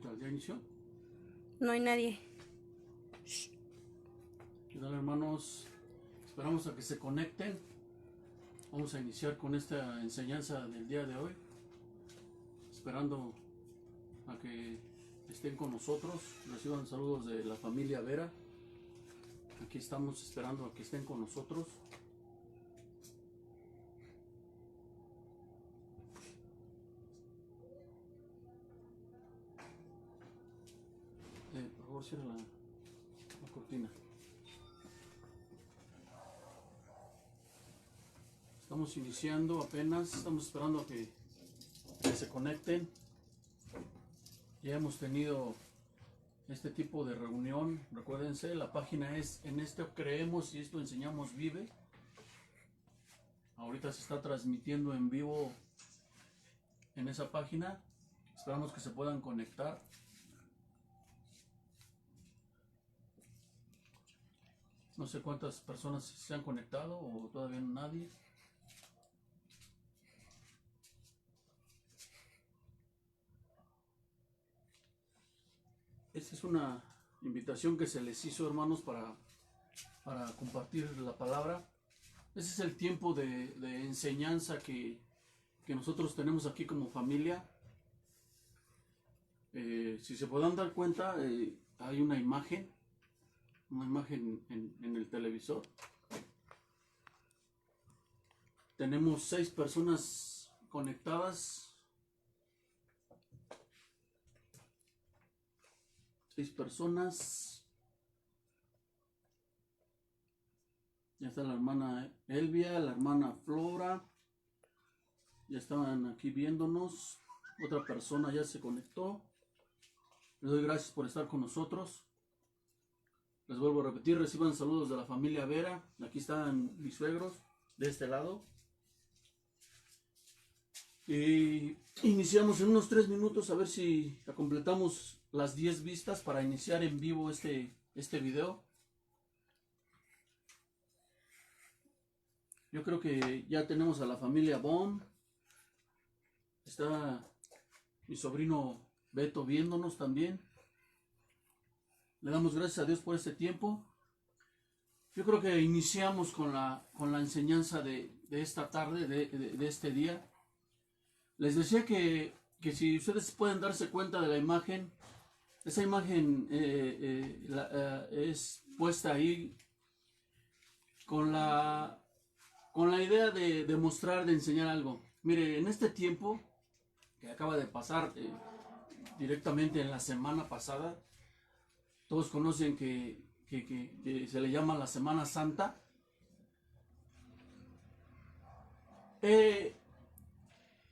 tal? ¿Ya inició? No hay nadie. ¿Qué tal, hermanos? Esperamos a que se conecten. Vamos a iniciar con esta enseñanza del día de hoy. Esperando a que estén con nosotros. Reciban saludos de la familia Vera. Aquí estamos esperando a que estén con nosotros. Por favor, cierra la cortina. Estamos iniciando apenas, estamos esperando a que se conecten. Ya hemos tenido este tipo de reunión. Recuérdense, la página es En Esto Creemos y Esto Enseñamos Vive. Ahorita se está transmitiendo en vivo en esa página. Esperamos que se puedan conectar. No sé cuántas personas se han conectado o todavía nadie. Esta es una invitación que se les hizo, hermanos, para compartir la palabra. Ese es el tiempo de enseñanza que nosotros tenemos aquí como familia. Si se puedan dar cuenta, hay una imagen en el televisor. Tenemos 6 personas conectadas. 6 personas. Ya está la hermana Elvia, la hermana Flora. Ya estaban aquí viéndonos. Otra persona ya se conectó. Les doy gracias por estar con nosotros. Les vuelvo a repetir, reciban saludos de la familia Vera. Aquí están mis suegros, de este lado. Y iniciamos en unos 3 minutos a ver si completamos las 10 vistas para iniciar en vivo este video. Yo creo que ya tenemos a la familia Bon. Está mi sobrino Beto viéndonos también. Le damos gracias a Dios por este tiempo. Yo creo que iniciamos con la enseñanza de esta tarde, de este día. Les decía que si ustedes pueden darse cuenta de la imagen, esa imagen es puesta ahí con la idea de demostrar, de enseñar algo. Mire, en este tiempo que acaba de pasar directamente en la semana pasada, todos conocen que se le llama la Semana Santa.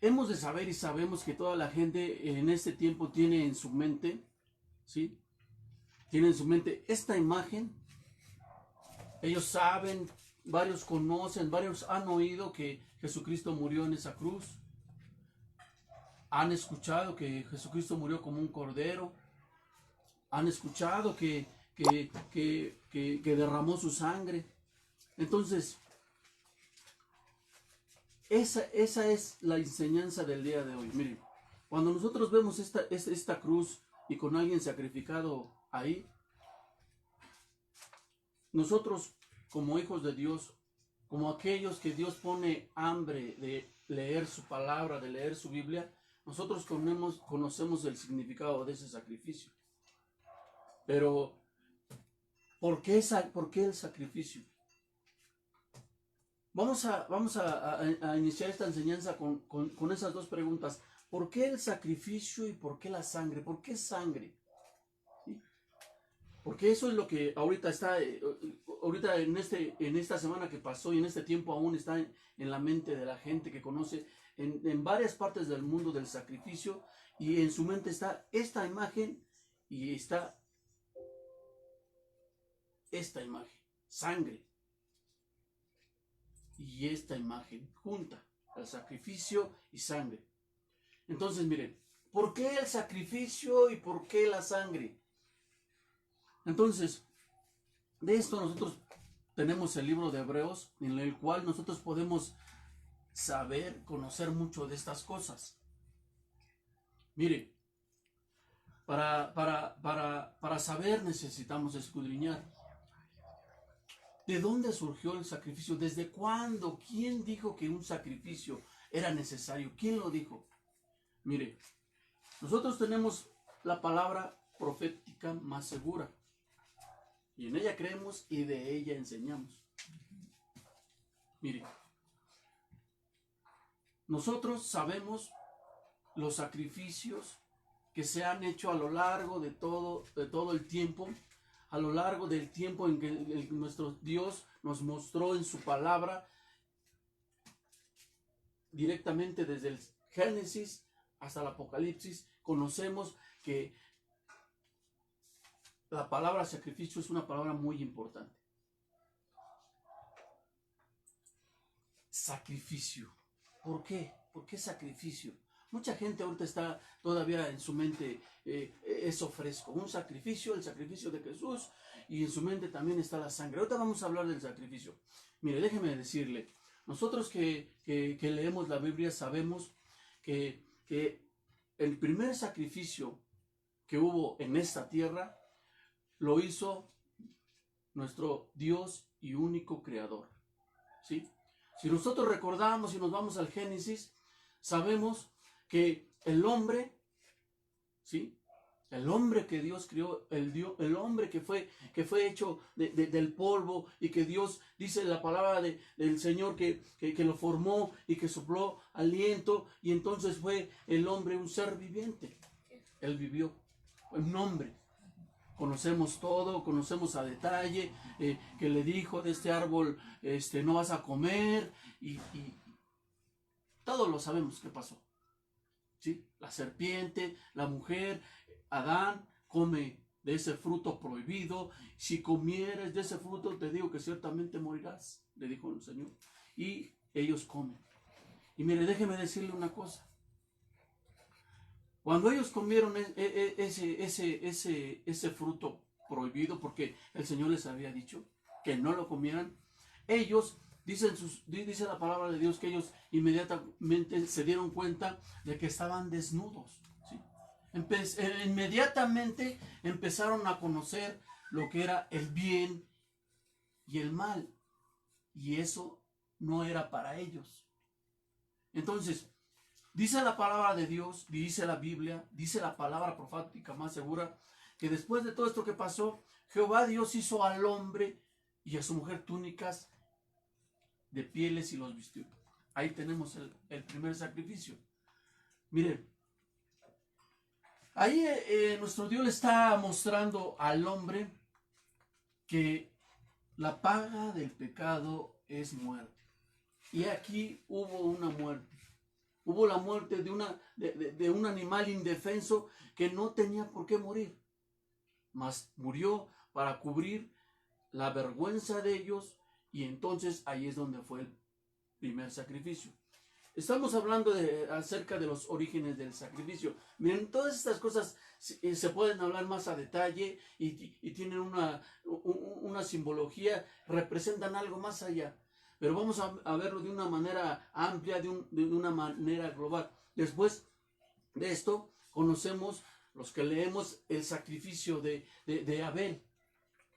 Hemos de saber y sabemos que toda la gente en este tiempo tiene en su mente, ¿sí? Tiene en su mente esta imagen. Ellos saben, varios conocen, varios han oído que Jesucristo murió en esa cruz. Han escuchado que Jesucristo murió como un cordero. Han escuchado que derramó su sangre. Entonces, esa es la enseñanza del día de hoy. Miren, cuando nosotros vemos esta cruz y con alguien sacrificado ahí, nosotros como hijos de Dios, como aquellos que Dios pone hambre de leer su palabra, de leer su Biblia, nosotros conocemos el significado de ese sacrificio. Pero, ¿por qué el sacrificio? Vamos a iniciar esta enseñanza con esas dos preguntas. ¿Por qué el sacrificio y por qué la sangre? ¿Por qué sangre? ¿Sí? Porque eso es lo que ahorita está, ahorita en esta semana que pasó y en este tiempo aún está en la mente de la gente que conoce en varias partes del mundo del sacrificio, y en su mente está esta imagen y está esta imagen, sangre. Y esta imagen junta, el sacrificio y sangre. Entonces, miren, ¿por qué el sacrificio y por qué la sangre? Entonces, de esto nosotros tenemos el libro de Hebreos, en el cual nosotros podemos saber, conocer mucho de estas cosas. Mire, Para saber necesitamos escudriñar. ¿De dónde surgió el sacrificio? ¿Desde cuándo? ¿Quién dijo que un sacrificio era necesario? ¿Quién lo dijo? Mire, nosotros tenemos la palabra profética más segura. Y en ella creemos y de ella enseñamos. Mire, nosotros sabemos los sacrificios que se han hecho a lo largo de todo el tiempo, a lo largo del tiempo en que nuestro Dios nos mostró en su palabra, directamente desde el Génesis hasta el Apocalipsis. Conocemos que la palabra sacrificio es una palabra muy importante. Sacrificio. ¿Por qué? ¿Por qué sacrificio? Mucha gente ahorita está todavía en su mente eso fresco. Un sacrificio, el sacrificio de Jesús, y en su mente también está la sangre. Ahorita vamos a hablar del sacrificio. Mire, déjeme decirle, nosotros que leemos la Biblia sabemos que el primer sacrificio que hubo en esta tierra lo hizo nuestro Dios y único Creador. ¿Sí? Si nosotros recordamos y nos vamos al Génesis, sabemos que el hombre, ¿sí?, el hombre que Dios crió, el hombre que fue hecho del polvo, y que Dios, dice la palabra del Señor, que lo formó y que sopló aliento, y entonces fue el hombre un ser viviente. Él vivió, un hombre. Conocemos todo, conocemos a detalle, que le dijo: de este árbol no vas a comer, y todos lo sabemos qué pasó. ¿Sí? La serpiente, la mujer, Adán come de ese fruto prohibido. Si comieres de ese fruto, te digo que ciertamente morirás, le dijo el Señor. Y ellos comen. Y mire, déjeme decirle una cosa. Cuando ellos comieron ese fruto prohibido, porque el Señor les había dicho que no lo comieran, ellos, dice la palabra de Dios, que ellos inmediatamente se dieron cuenta de que estaban desnudos. ¿Sí? Inmediatamente empezaron a conocer lo que era el bien y el mal, y eso no era para ellos. Entonces, dice la palabra de Dios, dice la Biblia, dice la palabra profética más segura, que después de todo esto que pasó, Jehová Dios hizo al hombre y a su mujer túnicas de pieles y los vistió. Ahí tenemos el primer sacrificio. Miren, ahí nuestro Dios le está mostrando al hombre que la paga del pecado es muerte. Y aquí hubo una muerte. Hubo la muerte de un animal indefenso que no tenía por qué morir, mas murió para cubrir la vergüenza de ellos, y entonces ahí es donde fue el primer sacrificio. Estamos hablando acerca de los orígenes del sacrificio. Miren, todas estas cosas se pueden hablar más a detalle y tienen una simbología, representan algo más allá. Pero vamos a verlo de una manera amplia, de una manera global. Después de esto, conocemos, los que leemos, el sacrificio de Abel.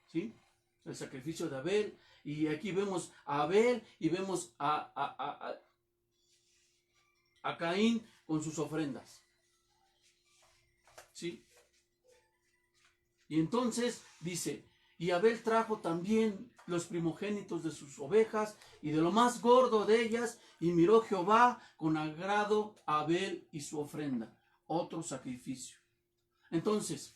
¿Sí? El sacrificio de Abel. Y aquí vemos a Abel y vemos a Caín con sus ofrendas. ¿Sí? Y entonces dice: y Abel trajo también los primogénitos de sus ovejas y de lo más gordo de ellas, y miró Jehová con agrado a Abel y su ofrenda. Otro sacrificio. Entonces,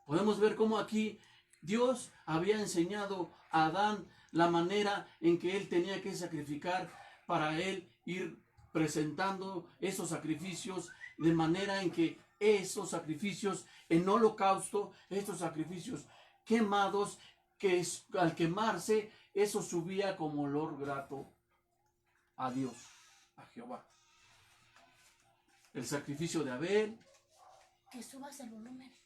podemos ver cómo aquí Dios había enseñado a Adán la manera en que él tenía que sacrificar, para él ir presentando esos sacrificios, de manera en que esos sacrificios en holocausto, estos sacrificios quemados, que al quemarse, eso subía como olor grato a Dios, a Jehová. El sacrificio de Abel. Que subas el volumen.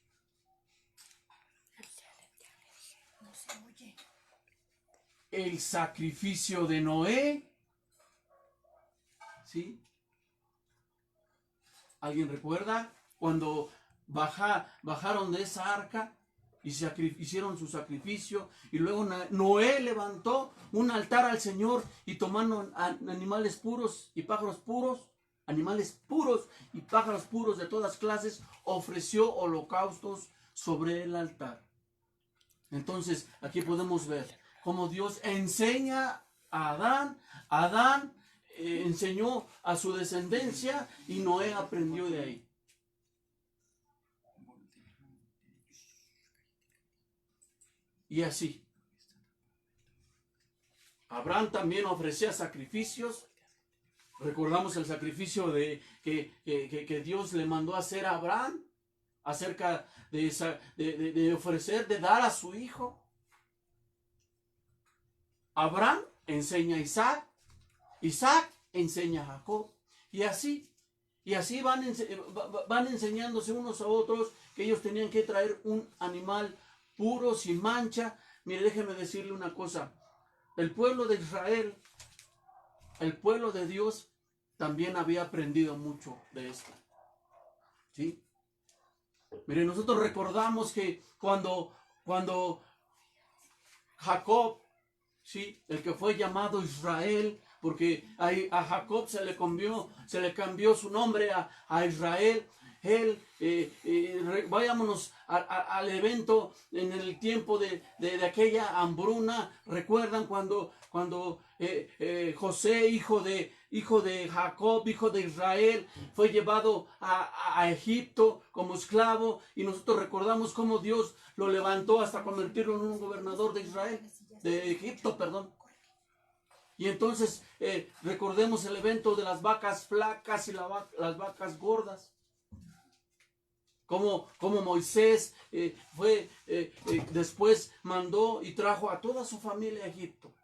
No se oye. El sacrificio de Noé. ¿Sí? ¿Alguien recuerda? Cuando bajaron de esa arca y hicieron su sacrificio, y luego Noé levantó un altar al Señor y tomando animales puros y pájaros puros, de todas clases, ofreció holocaustos sobre el altar. Entonces aquí podemos ver cómo Dios enseña a Adán. Adán enseñó a su descendencia y Noé aprendió de ahí. Y así. Abraham también ofrecía sacrificios. Recordamos el sacrificio que Dios le mandó a hacer a Abraham acerca de ofrecer, de dar a su hijo. Abraham enseña a Isaac, Isaac enseña a Jacob, y así van enseñándose unos a otros que ellos tenían que traer un animal puro, sin mancha. Mire, déjeme decirle una cosa, el pueblo de Israel, el pueblo de Dios, también había aprendido mucho de esto, ¿sí? Mire, nosotros recordamos que cuando Jacob, ¿sí?, el que fue llamado Israel, porque a Jacob se le cambió su nombre a Israel. Él, vayámonos al evento en el tiempo de aquella hambruna. ¿Recuerdan cuando José, hijo de Jacob, hijo de Israel, fue llevado a Egipto como esclavo? Y nosotros recordamos cómo Dios lo levantó hasta convertirlo en un gobernador de Israel, de Egipto, perdón. Y entonces recordemos el evento de las vacas flacas y las vacas gordas. Como Moisés después mandó y trajo a toda su familia a Egipto.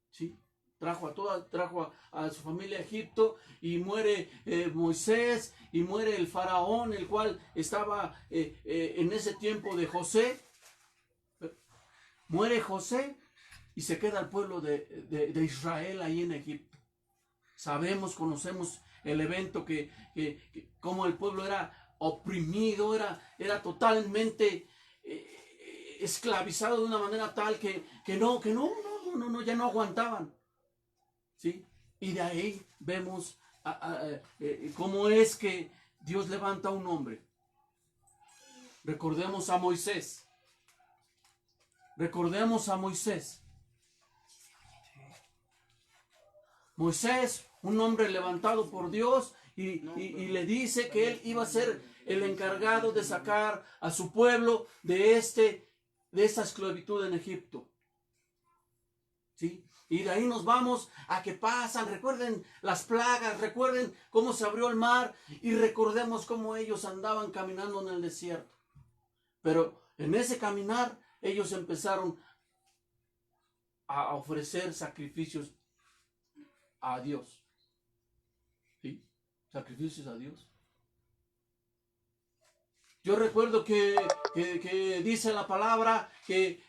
¿Sí? Trajo a su familia a Egipto, y muere Moisés, y muere el faraón, el cual estaba en ese tiempo de José. Muere José y se queda el pueblo de Israel ahí en Egipto. Conocemos el evento que como el pueblo era oprimido, era totalmente esclavizado de una manera tal que ya no aguantaban, ¿sí? Y de ahí vemos cómo es que Dios levanta a un hombre. Recordemos a Moisés. Moisés, un hombre levantado por Dios, y le dice que él iba a ser el encargado de sacar a su pueblo de esta esclavitud en Egipto. ¿Sí? Y de ahí nos vamos a que pasan, recuerden las plagas, recuerden cómo se abrió el mar, y recordemos cómo ellos andaban caminando en el desierto. Pero en ese caminar ellos empezaron a ofrecer sacrificios a Dios. ¿Sí? Sacrificios a Dios. Yo recuerdo que dice la palabra que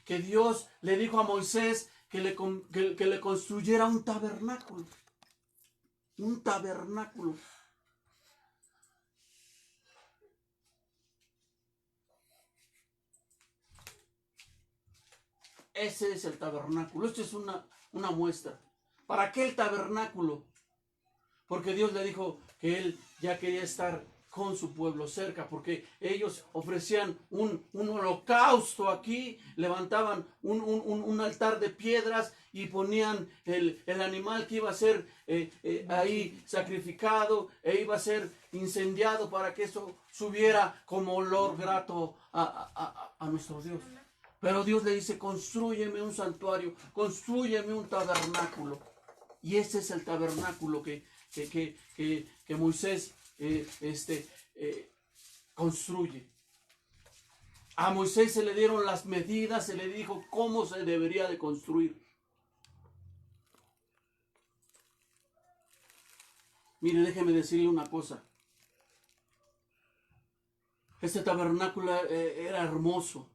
Dios le dijo a Moisés que le construyera un tabernáculo. Un tabernáculo. Ese es el tabernáculo. Esto es una muestra. ¿Para qué el tabernáculo? Porque Dios le dijo que Él ya quería estar con su pueblo cerca, porque ellos ofrecían un holocausto aquí, levantaban un altar de piedras y ponían el animal que iba a ser ahí sacrificado e iba a ser incendiado para que eso subiera como olor grato a nuestro Dios. Pero Dios le dice: constrúyeme un santuario, constrúyeme un tabernáculo. Y ese es el tabernáculo que Moisés construye. A Moisés se le dieron las medidas, se le dijo cómo se debería de construir. Mire, déjeme decirle una cosa. Este tabernáculo era hermoso.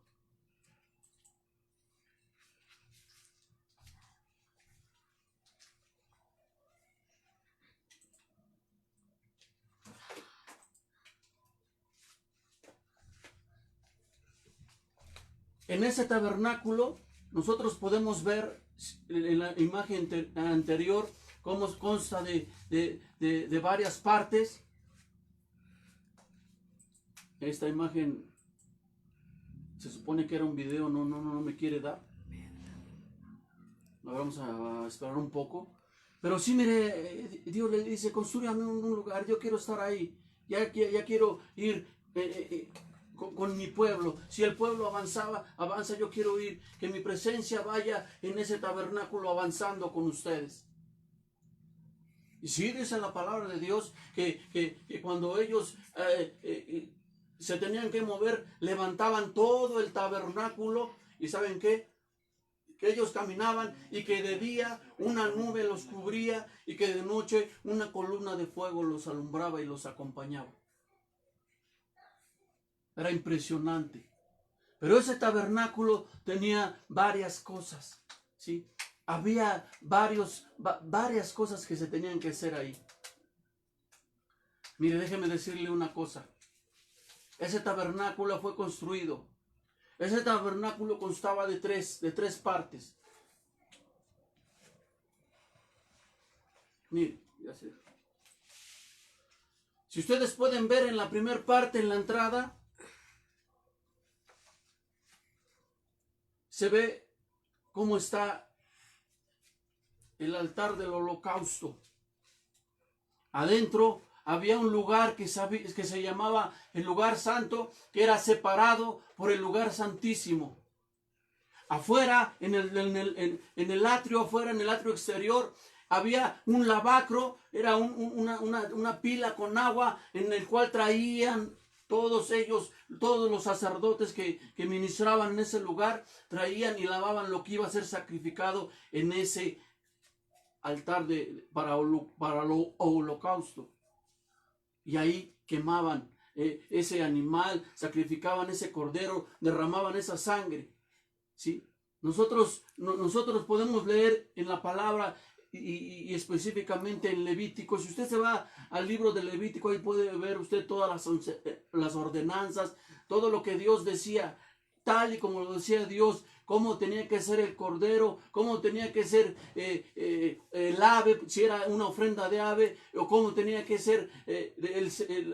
en ese tabernáculo nosotros podemos ver en la imagen anterior cómo consta de varias partes. Esta imagen se supone que era un video, no me quiere dar. Vamos a esperar un poco. Pero sí, mire, Dios le dice, construyame un lugar, yo quiero estar ahí. Ya quiero ir con mi pueblo. Si el pueblo avanza, yo quiero ir. Que mi presencia vaya en ese tabernáculo avanzando con ustedes. Y sí, dice la palabra de Dios que cuando ellos se tenían que mover, levantaban todo el tabernáculo. ¿Y saben qué? Que ellos caminaban y que de día una nube los cubría y que de noche una columna de fuego los alumbraba y los acompañaba. Era impresionante. Pero ese tabernáculo tenía varias cosas, ¿sí? Había varias cosas que se tenían que hacer ahí. Mire, déjeme decirle una cosa. Ese tabernáculo fue construido. Ese tabernáculo constaba de tres partes. Mire, ya sé. Si ustedes pueden ver en la primera parte, en la entrada, se ve cómo está el altar del holocausto. Adentro había un lugar que se llamaba el lugar santo, que era separado por el lugar santísimo. Afuera, en el atrio, afuera en el atrio exterior, había un lavacro, era una pila con agua en el cual traían todos los sacerdotes que ministraban en ese lugar, traían y lavaban lo que iba a ser sacrificado en ese altar para el holocausto. Y ahí quemaban ese animal, sacrificaban ese cordero, derramaban esa sangre. ¿Sí? Nosotros podemos leer en la palabra y específicamente en Levítico. Si usted se va al libro de Levítico, ahí puede ver usted todas las ordenanzas, todo lo que Dios decía, tal y como lo decía Dios, cómo tenía que ser el cordero, cómo tenía que ser el ave, si era una ofrenda de ave, o cómo tenía que ser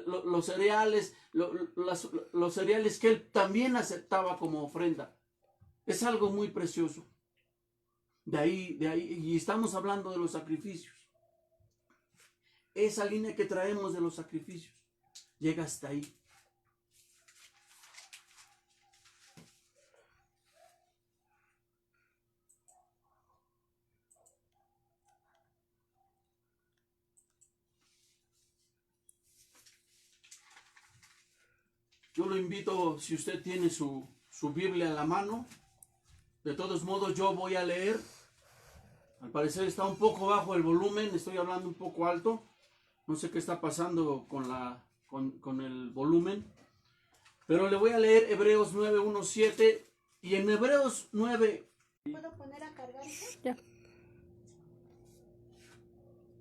los cereales, los cereales que él también aceptaba como ofrenda. Es algo muy precioso. De ahí, y estamos hablando de los sacrificios. Esa línea que traemos de los sacrificios llega hasta ahí. Yo lo invito, si usted tiene su Biblia en la mano, de todos modos yo voy a leer. Al parecer está un poco bajo el volumen, estoy hablando un poco alto. No sé qué está pasando con el volumen. Pero le voy a leer Hebreos 9, 1, 7. Y en Hebreos 9... ¿Puedo poner a cargar eso?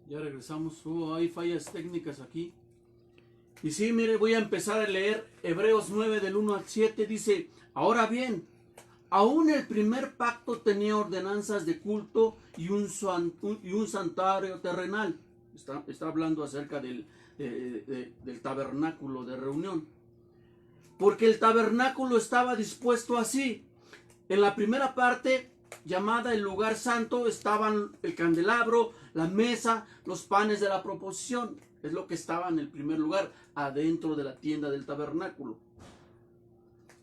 Ya regresamos. Hay fallas técnicas aquí. Y sí, mire, voy a empezar a leer Hebreos 9 del 1 al 7. Dice, ahora bien, aún el primer pacto tenía ordenanzas de culto y un santuario terrenal. Está hablando acerca del tabernáculo de reunión. Porque el tabernáculo estaba dispuesto así. En la primera parte, llamada el lugar santo, estaban el candelabro, la mesa, los panes de la proposición. Es lo que estaba en el primer lugar, adentro de la tienda del tabernáculo.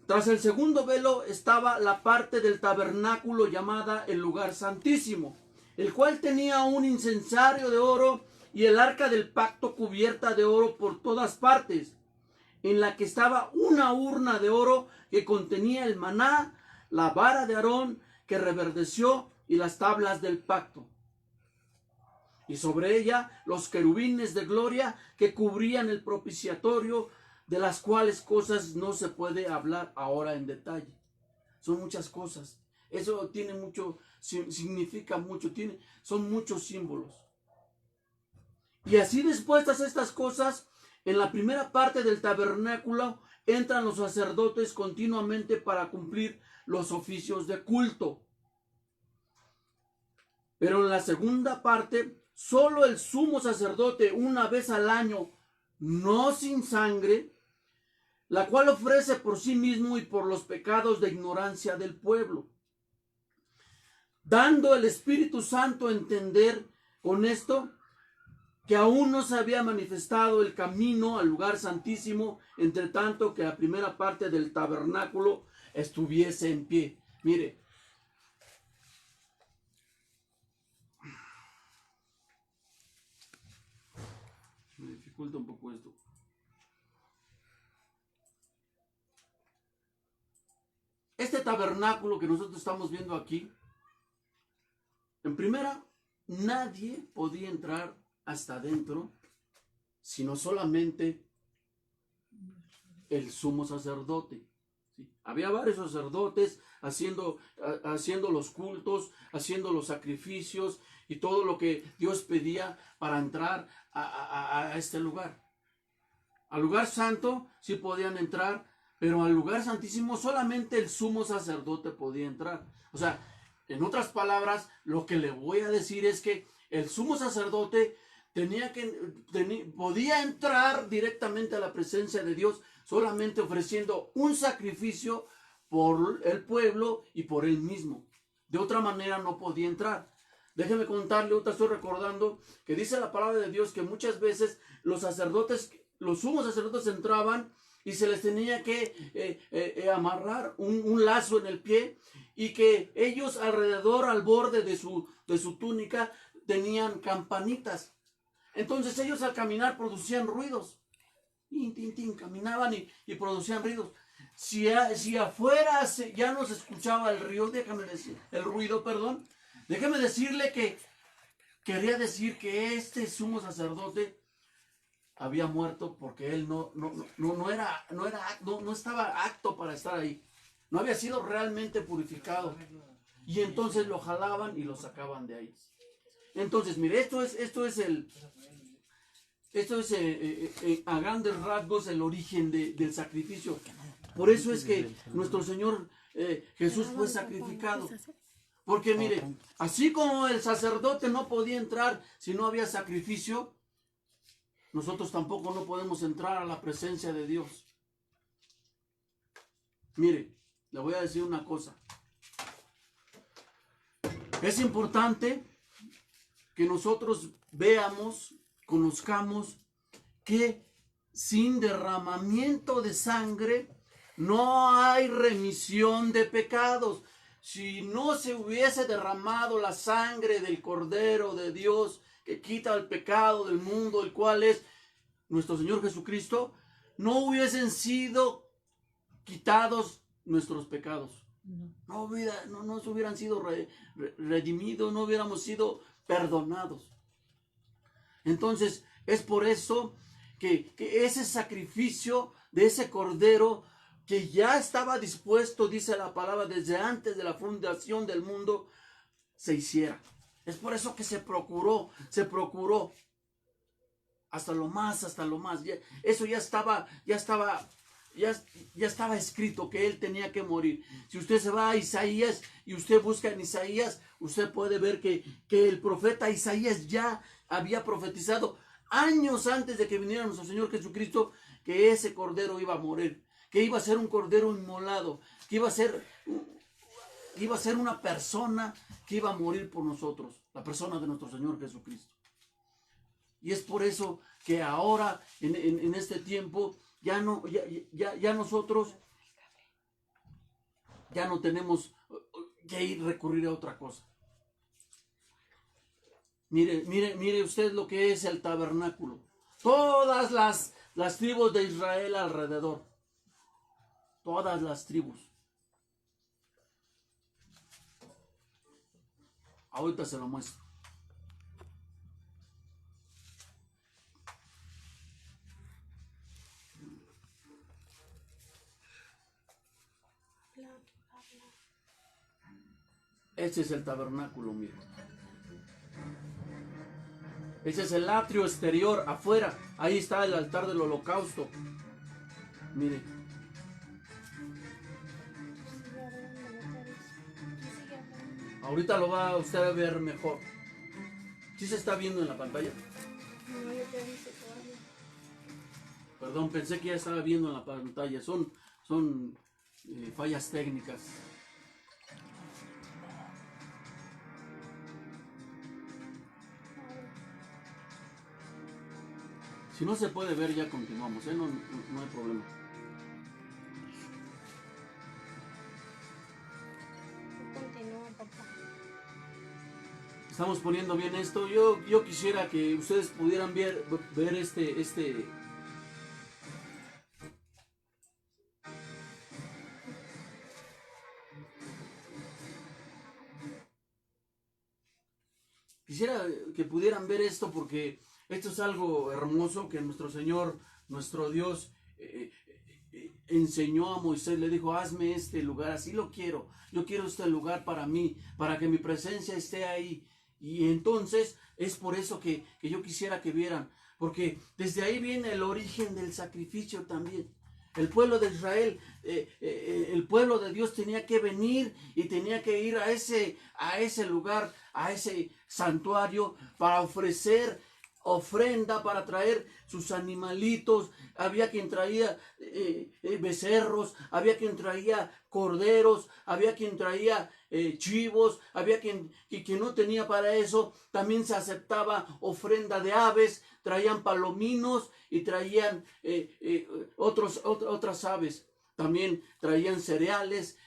Tras el segundo velo estaba la parte del tabernáculo llamada el lugar santísimo, el cual tenía un incensario de oro y el arca del pacto cubierta de oro por todas partes, en la que estaba una urna de oro que contenía el maná, la vara de Aarón que reverdeció y las tablas del pacto. Y sobre ella los querubines de gloria que cubrían el propiciatorio, de las cuales cosas no se puede hablar ahora en detalle. Son muchas cosas. Eso tiene mucho, significa mucho, son muchos símbolos. Y así dispuestas estas cosas, en la primera parte del tabernáculo entran los sacerdotes continuamente para cumplir los oficios de culto. Pero en la segunda parte, solo el sumo sacerdote una vez al año, no sin sangre, la cual ofrece por sí mismo y por los pecados de ignorancia del pueblo, dando el Espíritu Santo a entender con esto que aún no se había manifestado el camino al lugar santísimo, entre tanto que la primera parte del tabernáculo estuviese en pie. Mire, me dificulta un poco esto. Este tabernáculo que nosotros estamos viendo aquí, en primera, nadie podía entrar hasta adentro, sino solamente el sumo sacerdote. ¿Sí? Había varios sacerdotes haciendo los cultos, haciendo los sacrificios y todo lo que Dios pedía para entrar a este lugar. Al lugar santo sí podían entrar, pero al lugar santísimo solamente el sumo sacerdote podía entrar. O sea, en otras palabras, lo que le voy a decir es que el sumo sacerdote podía entrar directamente a la presencia de Dios solamente ofreciendo un sacrificio por el pueblo y por él mismo. De otra manera no podía entrar. Déjeme contarle, ahorita estoy recordando que dice la palabra de Dios que muchas veces los sumos sacerdotes entraban y se les tenía que amarrar un lazo en el pie, y que ellos alrededor, al borde de su túnica, tenían campanitas. Entonces ellos al caminar producían ruidos. Tin, tin, tin, caminaban y producían ruidos. Si afuera ya no se escuchaba el ruido, déjeme decirle que quería decir que este sumo sacerdote había muerto, porque él no estaba apto para estar ahí. No había sido realmente purificado. Y entonces lo jalaban y lo sacaban de ahí. Entonces, mire, esto es a grandes rasgos el origen del sacrificio. Por eso es que nuestro Señor Jesús fue sacrificado. Porque mire, así como el sacerdote no podía entrar si no había sacrificio, nosotros tampoco no podemos entrar a la presencia de Dios. Mire, le voy a decir una cosa. Es importante que nosotros veamos, conozcamos que sin derramamiento de sangre no hay remisión de pecados. Si no se hubiese derramado la sangre del Cordero de Dios que quita el pecado del mundo, el cual es nuestro Señor Jesucristo, no hubiesen sido quitados nuestros pecados. No se hubieran sido redimidos, no hubiéramos sido perdonados. Entonces, es por eso que ese sacrificio de ese cordero que ya estaba dispuesto, dice la palabra, desde antes de la fundación del mundo, se hiciera. Es por eso que se procuró hasta lo más. Eso ya estaba escrito que él tenía que morir. Si usted se va a Isaías y usted busca en Isaías, usted puede ver que el profeta Isaías ya había profetizado años antes de que viniera nuestro Señor Jesucristo que ese cordero iba a morir, que iba a ser un cordero inmolado, que iba a ser una persona que iba a morir por nosotros, la persona de nuestro Señor Jesucristo. Y es por eso que ahora, en este tiempo, ya nosotros ya no tenemos que recurrir a otra cosa. Mire usted lo que es el tabernáculo. Todas las tribus de Israel alrededor. Todas las tribus. Ahorita se lo muestro. Este es el tabernáculo, mire. Ese es el atrio exterior, afuera. Ahí está el altar del holocausto. Mire. Ahorita lo va usted a ver mejor. ¿Sí se está viendo en la pantalla? No, yo te dice todavía. Perdón, pensé que ya estaba viendo en la pantalla. Son fallas técnicas. Si no se puede ver, ya continuamos, ¿eh? No hay problema. Continúa, papá. Estamos poniendo bien esto. Yo quisiera que ustedes pudieran ver este. Quisiera que pudieran ver esto porque esto es algo hermoso que nuestro Señor, nuestro Dios, enseñó a Moisés, le dijo, hazme este lugar, así lo quiero, yo quiero este lugar para mí, para que mi presencia esté ahí. Y entonces es por eso que yo quisiera que vieran, porque desde ahí viene el origen del sacrificio también. El pueblo de Israel, el pueblo de Dios tenía que venir y tenía que ir a ese lugar, a ese santuario para ofrecer ofrenda, para traer sus animalitos. Había quien traía becerros, había quien traía corderos, había quien traía chivos, había quien no tenía para eso. También se aceptaba ofrenda de aves, traían palominos y traían otras aves. También traían cereales,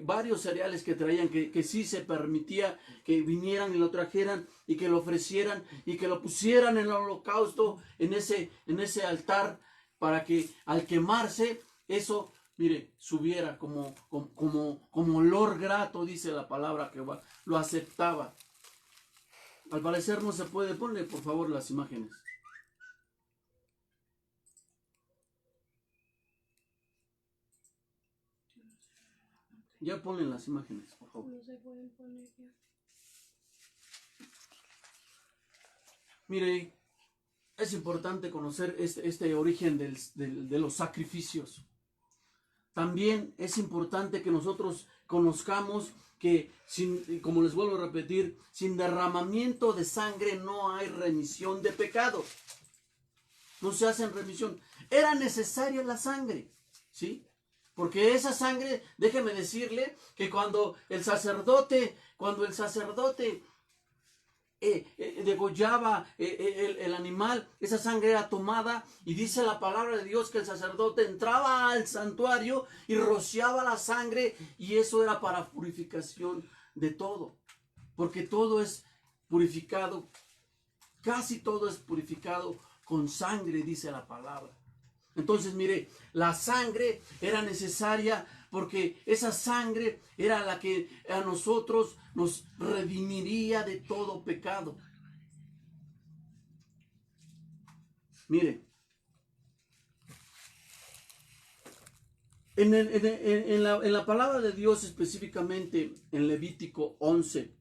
varios cereales que traían, que sí se permitía que vinieran y lo trajeran y que lo ofrecieran y que lo pusieran en el holocausto, en ese altar, para que al quemarse eso, mire, subiera como olor grato, dice la palabra que lo aceptaba. Al parecer no se puede. Ponle por favor las imágenes. Ya ponen las imágenes, por favor. No se pueden poner ya. Mire, es importante conocer este origen de los sacrificios. También es importante que nosotros conozcamos que, como les vuelvo a repetir, sin derramamiento de sangre no hay remisión de pecados. No se hace remisión. Era necesaria la sangre, ¿sí? Porque esa sangre, déjeme decirle que cuando el sacerdote degollaba el animal, esa sangre era tomada y dice la palabra de Dios que el sacerdote entraba al santuario y rociaba la sangre, y eso era para purificación de todo, porque todo es purificado, casi todo es purificado con sangre, dice la palabra. Entonces, mire, la sangre era necesaria porque esa sangre era la que a nosotros nos redimiría de todo pecado. Mire, en la palabra de Dios, específicamente en Levítico 11,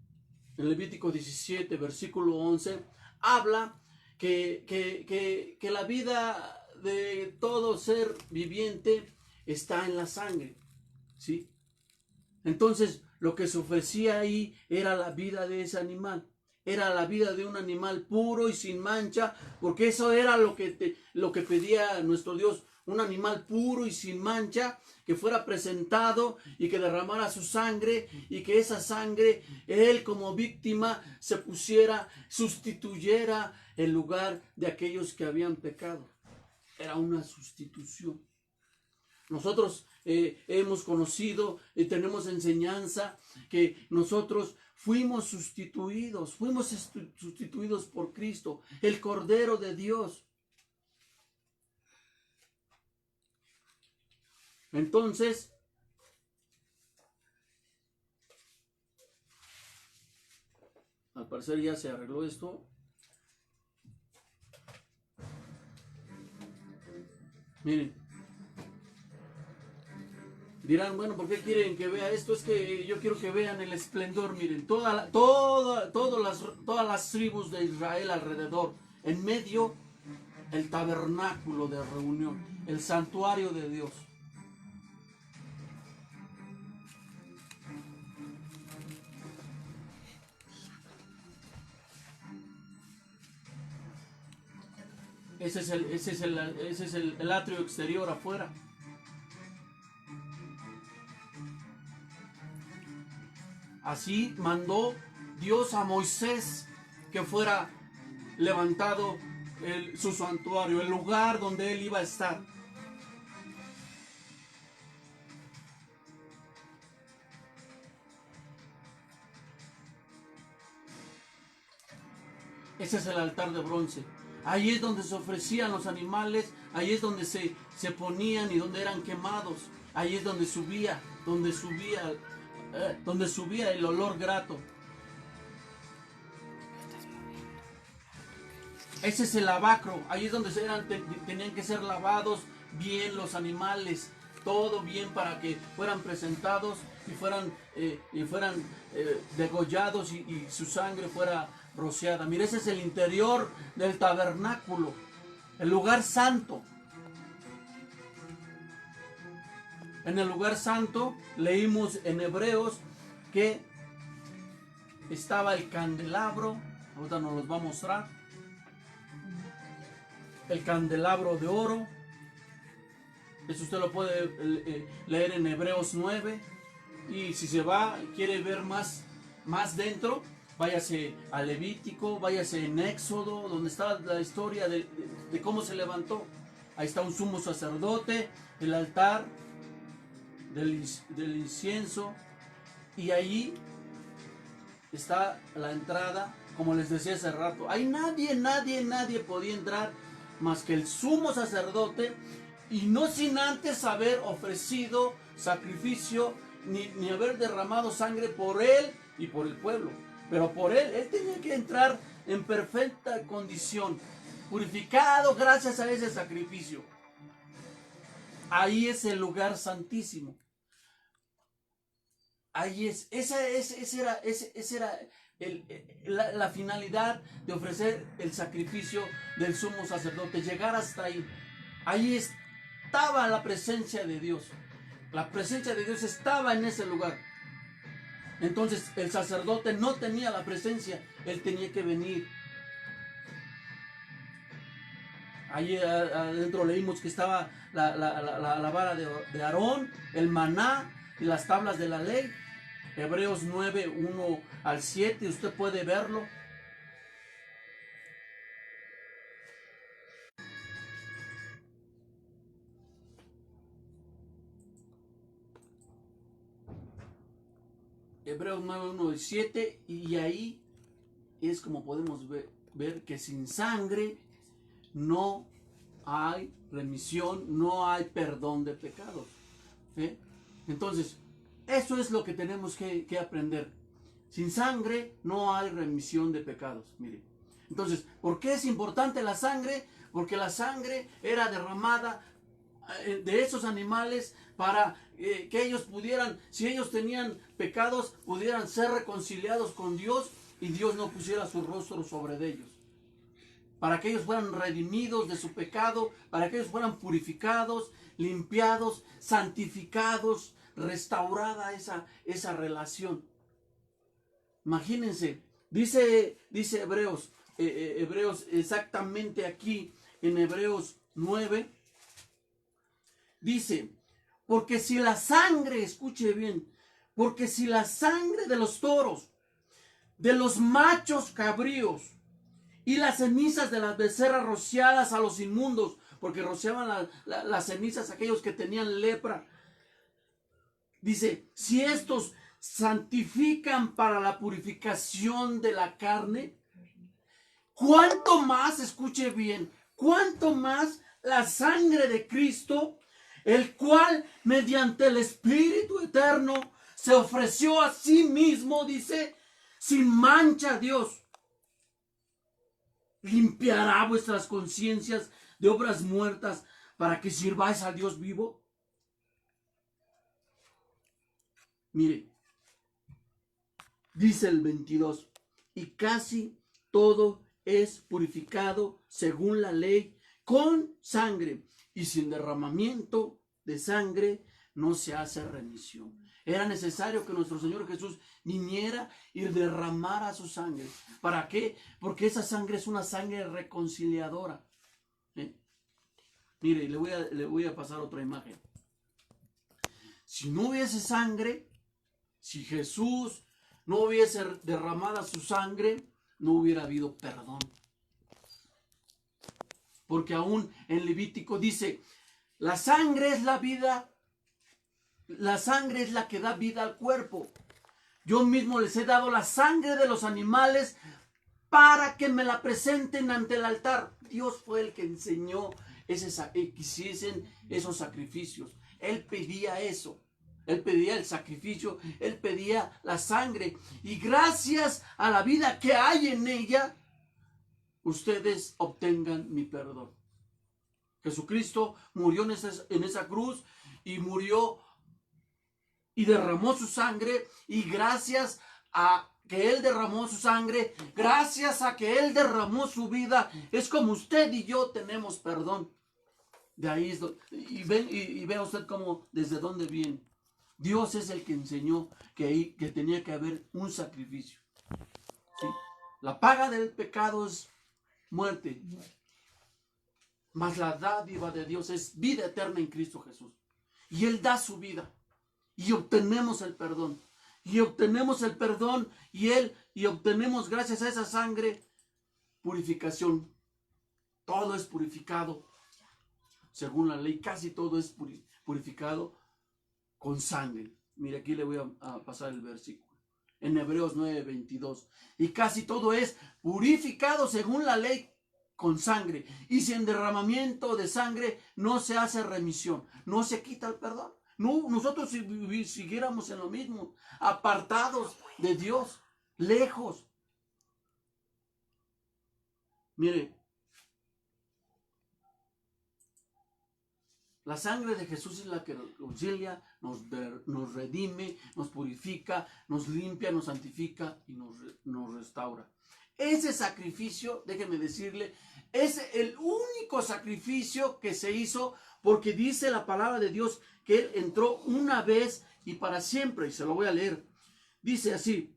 en Levítico 17, versículo 11, habla que la vida de todo ser viviente está en la sangre, ¿sí? Entonces, lo que se ofrecía ahí era la vida de ese animal, era la vida de un animal puro y sin mancha, porque eso era lo que pedía nuestro Dios, un animal puro y sin mancha, que fuera presentado y que derramara su sangre, y que esa sangre, él como víctima, se sustituyera el lugar de aquellos que habían pecado. Era una sustitución. Nosotros hemos conocido y tenemos enseñanza que nosotros fuimos sustituidos por Cristo, el Cordero de Dios. Entonces, al parecer ya se arregló esto. Miren. Dirán, bueno, ¿por qué quieren que vea esto? Es que yo quiero que vean el esplendor. Miren, todas las tribus de Israel alrededor. En medio, el tabernáculo de reunión, el santuario de Dios. Ese es el atrio exterior afuera. Así mandó Dios a Moisés que fuera levantado su santuario, el lugar donde él iba a estar. Ese es el altar de bronce. Ahí es donde se ofrecían los animales, ahí es donde se ponían y donde eran quemados. Ahí es donde subía el olor grato. Ese es el lavacro. Ahí es donde tenían que ser lavados bien los animales, todo bien para que fueran presentados y fueran degollados y su sangre fuera rociada. Mira, ese es el interior del tabernáculo, el lugar santo. En el lugar santo leímos en Hebreos que estaba el candelabro. Ahorita nos los va a mostrar. El candelabro de oro. Eso usted lo puede leer en Hebreos 9. Y si se quiere ver más dentro, váyase a Levítico, váyase en Éxodo, donde está la historia de cómo se levantó. Ahí está un sumo sacerdote, el altar del incienso, y ahí está la entrada, como les decía hace rato. Ahí nadie podía entrar más que el sumo sacerdote, y no sin antes haber ofrecido sacrificio, ni haber derramado sangre por él y por el pueblo. Pero por él tenía que entrar en perfecta condición, purificado gracias a ese sacrificio. Ahí es el lugar santísimo. Ahí esa era la finalidad de ofrecer el sacrificio del sumo sacerdote, llegar hasta ahí. Ahí estaba la presencia de Dios. La presencia de Dios estaba en ese lugar. Entonces el sacerdote no tenía la presencia, él tenía que venir. Ahí adentro leímos que estaba la vara de Aarón, el maná y las tablas de la ley. Hebreos 9, 1 al 7, usted puede verlo. Hebreos 9, 1 al 7, y ahí es como podemos ver que sin sangre no hay remisión, no hay perdón de pecados. Entonces, eso es lo que tenemos que aprender. Sin sangre no hay remisión de pecados. Mire. Entonces, ¿por qué es importante la sangre? Porque la sangre era derramada de esos animales para que ellos pudieran, si ellos tenían pecados, pudieran ser reconciliados con Dios y Dios no pusiera su rostro sobre ellos. Para que ellos fueran redimidos de su pecado, para que ellos fueran purificados, limpiados, santificados, restaurada esa relación. Imagínense, dice Hebreos exactamente aquí en Hebreos 9, dice, porque si la sangre, escuche bien, porque si la sangre de los toros, de los machos cabríos y las cenizas de las becerras rociadas a los inmundos, porque rociaban las cenizas a aquellos que tenían lepra, dice, si estos santifican para la purificación de la carne, ¿cuánto más, escuche bien, cuánto más la sangre de Cristo, el cual mediante el Espíritu eterno se ofreció a sí mismo, dice, sin mancha a Dios, limpiará vuestras conciencias de obras muertas para que sirváis a Dios vivo? Mire, dice el 22, y casi todo es purificado según la ley con sangre, y sin derramamiento de sangre no se hace remisión. Era necesario que nuestro Señor Jesús viniera y derramara su sangre. ¿Para qué? Porque esa sangre es una sangre reconciliadora. Mire, le voy a pasar otra imagen. Si no hubiese sangre, si Jesús no hubiese derramado su sangre, no hubiera habido perdón. Porque aún en Levítico dice, la sangre es la vida, la sangre es la que da vida al cuerpo. Yo mismo les he dado la sangre de los animales para que me la presenten ante el altar. Dios fue el que enseñó que hiciesen esos sacrificios. Él pedía eso. Él pedía el sacrificio, Él pedía la sangre. Y gracias a la vida que hay en ella, ustedes obtengan mi perdón. Jesucristo murió en esa cruz y murió y derramó su sangre, y gracias a que Él derramó su sangre, gracias a que Él derramó su vida, es como usted y yo tenemos perdón. De ahí es y vea usted cómo, desde dónde viene. Dios es el que enseñó que tenía que haber un sacrificio. ¿Sí? La paga del pecado es muerte, mas la dádiva de Dios es vida eterna en Cristo Jesús. Y Él da su vida. Y obtenemos el perdón. Y obtenemos el perdón. Y obtenemos, gracias a esa sangre, purificación. Todo es purificado. Según la ley, casi todo es purificado con sangre. Mire, aquí le voy a pasar el versículo. En Hebreos 9:22. Y casi todo es purificado según la ley con sangre. Y sin derramamiento de sangre no se hace remisión. No se quita el perdón. No, nosotros si siguiéramos en lo mismo, apartados de Dios, lejos. Mire, la sangre de Jesús es la que nos reconcilia, nos redime, nos purifica, nos limpia, nos santifica y nos restaura. Ese sacrificio, déjeme decirle, es el único sacrificio que se hizo, porque dice la palabra de Dios que Él entró una vez y para siempre, y se lo voy a leer. Dice así: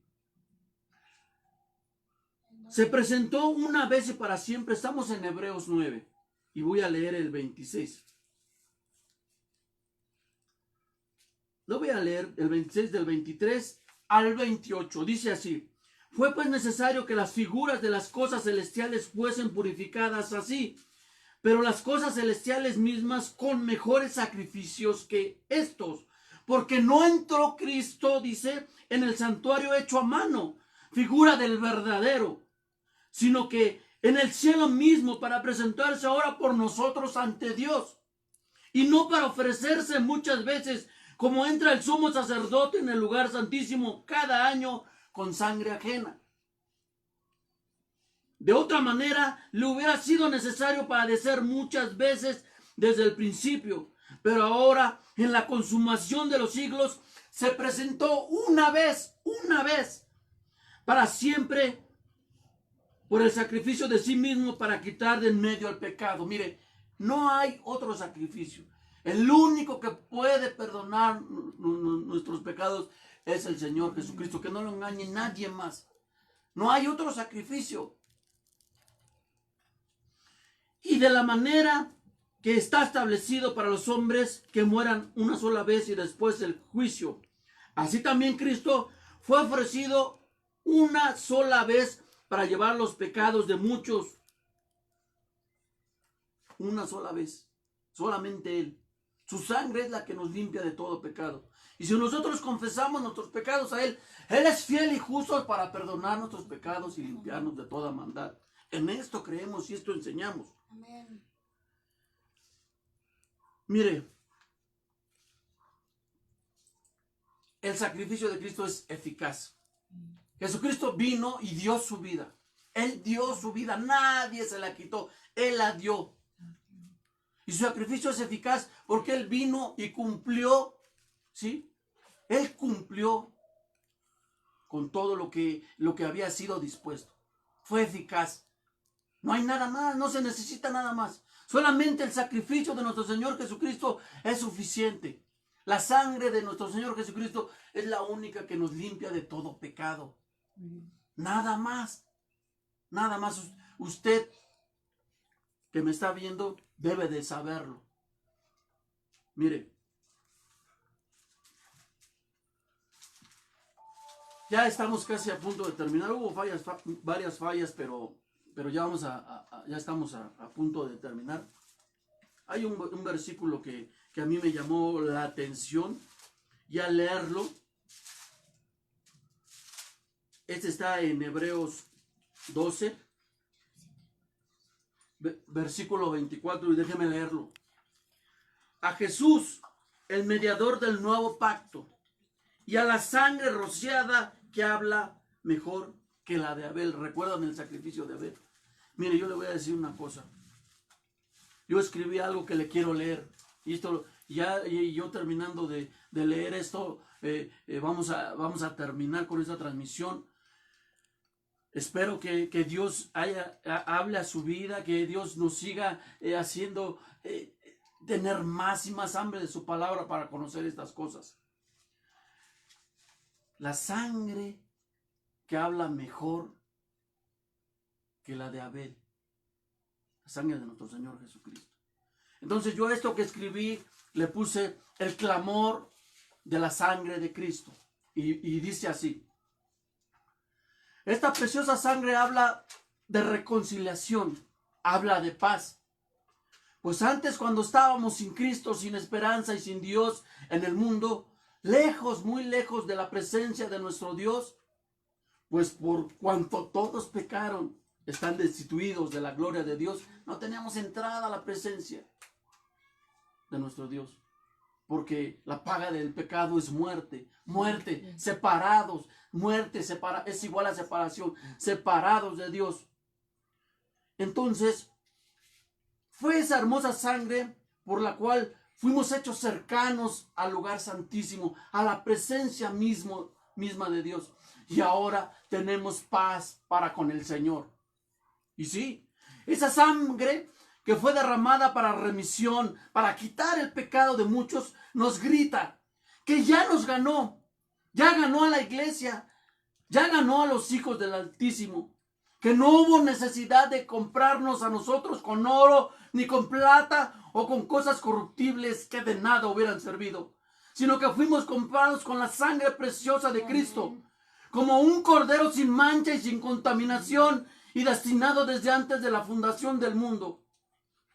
se presentó una vez y para siempre. Estamos en Hebreos 9 y voy a leer el 26. Lo voy a leer el 26 del 23 al 28. Dice así: fue pues necesario que las figuras de las cosas celestiales fuesen purificadas así, pero las cosas celestiales mismas con mejores sacrificios que estos, porque no entró Cristo, dice, en el santuario hecho a mano, figura del verdadero, sino que en el cielo mismo, para presentarse ahora por nosotros ante Dios, y no para ofrecerse muchas veces, como entra el sumo sacerdote en el lugar santísimo cada año con sangre ajena. De otra manera, le hubiera sido necesario padecer muchas veces desde el principio. Pero ahora, en la consumación de los siglos, se presentó una vez, para siempre, por el sacrificio de sí mismo para quitar de en medio el pecado. Mire, no hay otro sacrificio. El único que puede perdonar nuestros pecados es el Señor Jesucristo. Que no lo engañe nadie más. No hay otro sacrificio. Y de la manera que está establecido para los hombres que mueran una sola vez y después el juicio, así también Cristo fue ofrecido una sola vez para llevar los pecados de muchos. Una sola vez. Solamente Él. Su sangre es la que nos limpia de todo pecado. Y si nosotros confesamos nuestros pecados a Él, Él es fiel y justo para perdonar nuestros pecados y limpiarnos de toda maldad. En esto creemos y esto enseñamos. Amén. Mire, el sacrificio de Cristo es eficaz. Jesucristo vino y dio su vida. Él dio su vida, nadie se la quitó, Él la dio. Y su sacrificio es eficaz porque Él vino y cumplió, ¿sí? Él cumplió con todo lo que había sido dispuesto. Fue eficaz. No hay nada más, no se necesita nada más. Solamente el sacrificio de nuestro Señor Jesucristo es suficiente. La sangre de nuestro Señor Jesucristo es la única que nos limpia de todo pecado. Nada más. Nada más. Usted que me está viendo debe de saberlo. Mire, ya estamos casi a punto de terminar. Hubo varias fallas, pero ya ya estamos a punto de terminar. Hay un versículo que a mí me llamó la atención y al leerlo, este está en Hebreos 12, versículo 24, y déjeme leerlo. A Jesús, el mediador del nuevo pacto, y a la sangre rociada que habla mejor que la de Abel. ¿Recuerdan el sacrificio de Abel? Mire, yo le voy a decir una cosa. Yo escribí algo que le quiero leer. Y esto, y yo terminando de leer esto, vamos a terminar con esta transmisión. Espero que Dios hable a su vida, que Dios nos siga haciendo tener más y más hambre de su palabra para conocer estas cosas. La sangre que habla mejor que la de Abel. La sangre de nuestro Señor Jesucristo. Entonces yo esto que escribí le puse el clamor de la sangre de Cristo. Y dice así. Esta preciosa sangre habla de reconciliación, habla de paz. Pues antes, cuando estábamos sin Cristo, sin esperanza y sin Dios en el mundo, lejos, muy lejos de la presencia de nuestro Dios, pues por cuanto todos pecaron, están destituidos de la gloria de Dios, no teníamos entrada a la presencia de nuestro Dios. Porque la paga del pecado es muerte, muerte, separados, muerte es igual a separación, separados de Dios. Entonces, fue esa hermosa sangre por la cual fuimos hechos cercanos al lugar santísimo, a la presencia misma de Dios. Y ahora tenemos paz para con el Señor. Y sí, esa sangre que fue derramada para remisión, para quitar el pecado de muchos, nos grita que ya nos ganó, ya ganó a la iglesia, ya ganó a los hijos del Altísimo, que no hubo necesidad de comprarnos a nosotros con oro, ni con plata o con cosas corruptibles que de nada hubieran servido, sino que fuimos comprados con la sangre preciosa de Cristo, como un cordero sin mancha y sin contaminación, y destinado desde antes de la fundación del mundo.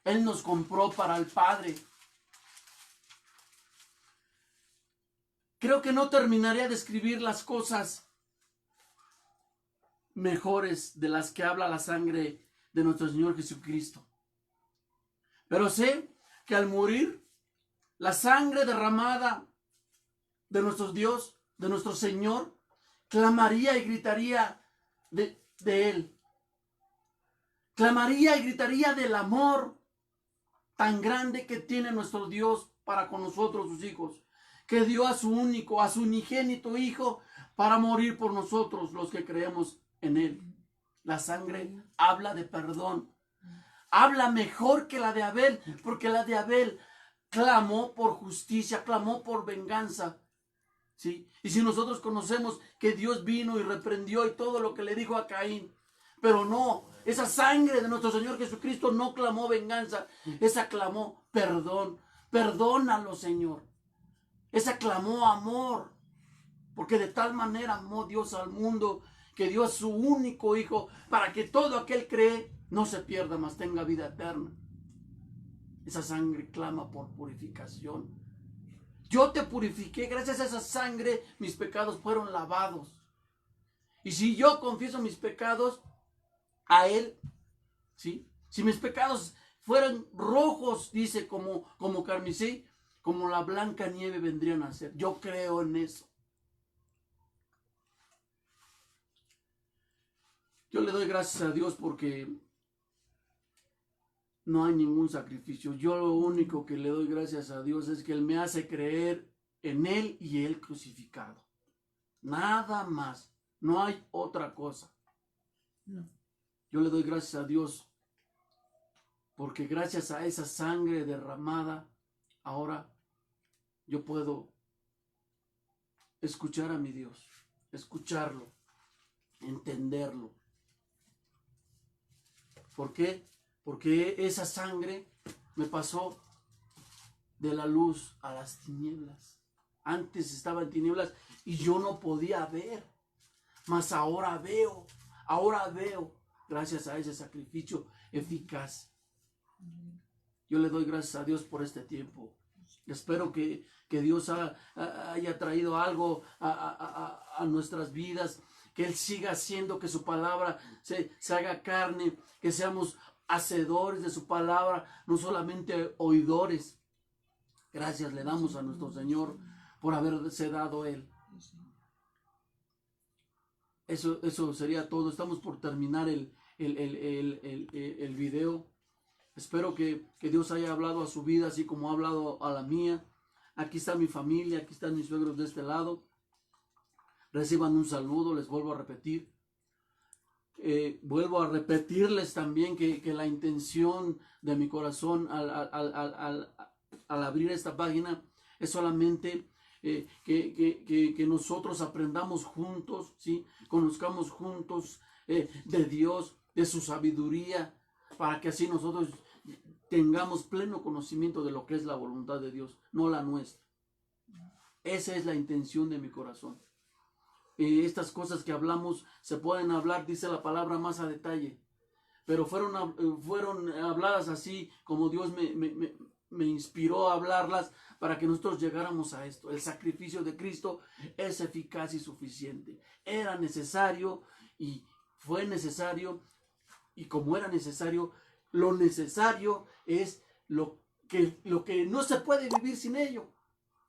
Él nos compró para el Padre. Creo que no terminaría de escribir las cosas mejores de las que habla la sangre de nuestro Señor Jesucristo. Pero sé que al morir, la sangre derramada de nuestro Dios, de nuestro Señor, clamaría y gritaría de Él. Clamaría y gritaría del amor tan grande que tiene nuestro Dios para con nosotros, sus hijos, que dio a su único, a su unigénito Hijo, para morir por nosotros, los que creemos en Él. La sangre habla de perdón. Habla mejor que la de Abel, porque la de Abel clamó por justicia, clamó por venganza. ¿Sí? Y si nosotros conocemos que Dios vino y reprendió y todo lo que le dijo a Caín, pero no, esa sangre de nuestro Señor Jesucristo no clamó venganza, esa clamó perdón. Perdónalo, Señor. Esa clamó amor, porque de tal manera amó Dios al mundo que dio a su único Hijo para que todo aquel cree no se pierda, mas tenga vida eterna. Esa sangre clama por purificación. Yo te purifiqué, gracias a esa sangre mis pecados fueron lavados. Y si yo confieso mis pecados a Él, ¿sí? Si mis pecados fueran rojos, dice, como carmesí, como la blanca nieve vendrían a ser. Yo creo en eso. Yo le doy gracias a Dios porque no hay ningún sacrificio. Yo lo único que le doy gracias a Dios es que Él me hace creer en Él y Él crucificado. Nada más. No hay otra cosa. No. Yo le doy gracias a Dios porque gracias a esa sangre derramada, ahora yo puedo escuchar a mi Dios, escucharlo, entenderlo. ¿Por qué? porque esa sangre me pasó de la luz a las tinieblas. Antes estaba en tinieblas y yo no podía ver, mas ahora veo, gracias a ese sacrificio eficaz. Yo le doy gracias a Dios por este tiempo. Espero que Dios haya traído algo a nuestras vidas, que Él siga haciendo que su palabra se haga carne, que seamos hacedores de su palabra, no solamente oidores. Gracias le damos a nuestro Señor por haberse dado Él. Eso sería todo. Estamos por terminar el video. Espero que Dios haya hablado a su vida así como ha hablado a la mía. Aquí está mi familia, aquí están mis suegros de este lado. Reciban un saludo, les vuelvo a repetir. Vuelvo a repetirles también que la intención de mi corazón al abrir esta página es solamente que nosotros aprendamos juntos, ¿sí? Conozcamos juntos de Dios, de su sabiduría, para que así nosotros tengamos pleno conocimiento de lo que es la voluntad de Dios, no la nuestra. Esa es la intención de mi corazón. Estas cosas que hablamos se pueden hablar, dice la palabra, más a detalle, pero fueron habladas así como Dios me inspiró a hablarlas para que nosotros llegáramos a esto. El sacrificio de Cristo es eficaz y suficiente. Era necesario y fue necesario, y como era necesario, lo necesario es lo que no se puede vivir sin ello.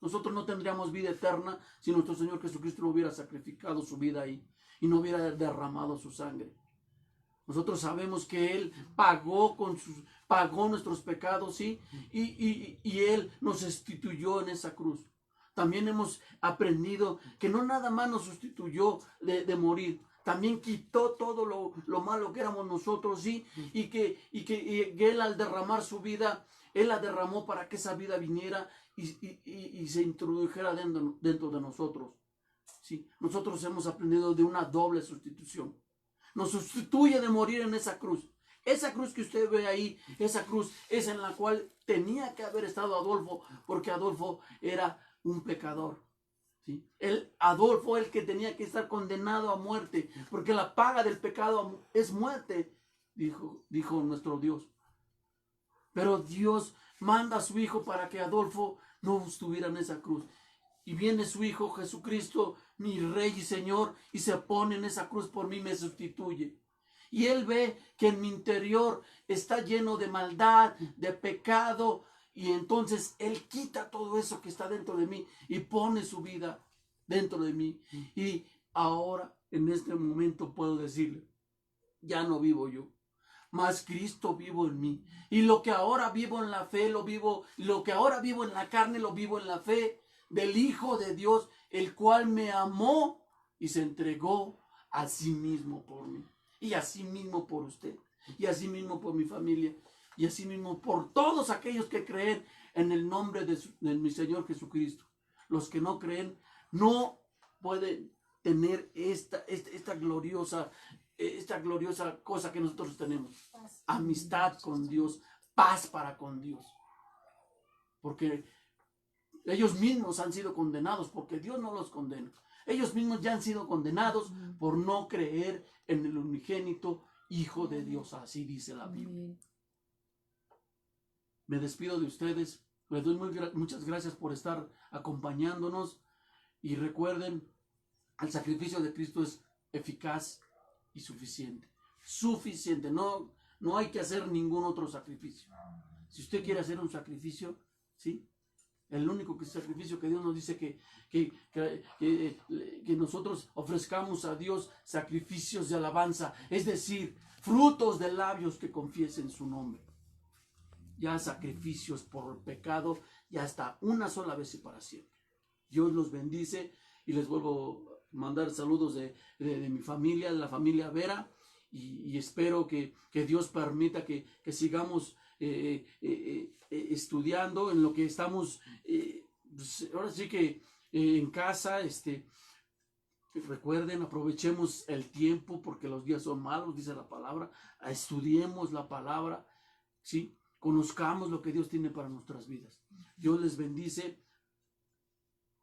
Nosotros no tendríamos vida eterna si nuestro Señor Jesucristo no hubiera sacrificado su vida ahí y no hubiera derramado su sangre. Nosotros sabemos que Él pagó nuestros pecados, ¿sí? Y Él nos sustituyó en esa cruz. También hemos aprendido que no nada más nos sustituyó de morir, también quitó todo lo malo que éramos nosotros, ¿sí? Y que Él al derramar su vida, Él la derramó para que esa vida viniera y se introdujera dentro de nosotros, ¿sí? Nosotros hemos aprendido de una doble sustitución. Nos sustituye de morir en esa cruz. Esa cruz que usted ve ahí, esa cruz es en la cual tenía que haber estado Adolfo, porque Adolfo era un pecador, ¿sí? Adolfo, el que tenía que estar condenado a muerte, porque la paga del pecado es muerte, dijo nuestro Dios. Pero Dios manda a su Hijo para que Adolfo no estuviera en esa cruz. Y viene su Hijo Jesucristo, mi Rey y Señor, y se pone en esa cruz por mí, me sustituye. Y Él ve que en mi interior está lleno de maldad, de pecado, y entonces Él quita todo eso que está dentro de mí y pone su vida dentro de mí. Y ahora, en este momento, puedo decirle, ya no vivo yo, mas Cristo vivo en mí. Y lo que ahora vivo en la fe, lo que ahora vivo en la carne, lo vivo en la fe del Hijo de Dios, el cual me amó y se entregó a sí mismo por mí, y a sí mismo por usted, y a sí mismo por mi familia, y a sí mismo por todos aquellos que creen en el nombre de mi Señor Jesucristo. Los que no creen no pueden tener esta gloriosa cosa que nosotros tenemos: amistad con Dios, paz para con Dios, porque ellos mismos han sido condenados, porque Dios no los condena. Ellos mismos ya han sido condenados por no creer en el unigénito Hijo de Dios. Así dice la Biblia. Me despido de ustedes. Les doy muchas gracias por estar acompañándonos. Y recuerden, el sacrificio de Cristo es eficaz y suficiente. Suficiente. No hay que hacer ningún otro sacrificio. Si usted quiere hacer un sacrificio, ¿sí? El único sacrificio que Dios nos dice que nosotros ofrezcamos a Dios sacrificios de alabanza, es decir, frutos de labios que confiesen su nombre. Ya sacrificios por pecado, ya está una sola vez y para siempre. Dios los bendice y les vuelvo a mandar saludos de mi familia, de la familia Vera, y espero que Dios permita que sigamos estudiando en lo que estamos, pues ahora sí que en casa. Recuerden, aprovechemos el tiempo porque los días son malos, dice la palabra. Estudiemos la palabra, ¿sí? Conozcamos lo que Dios tiene para nuestras vidas. Dios les bendice.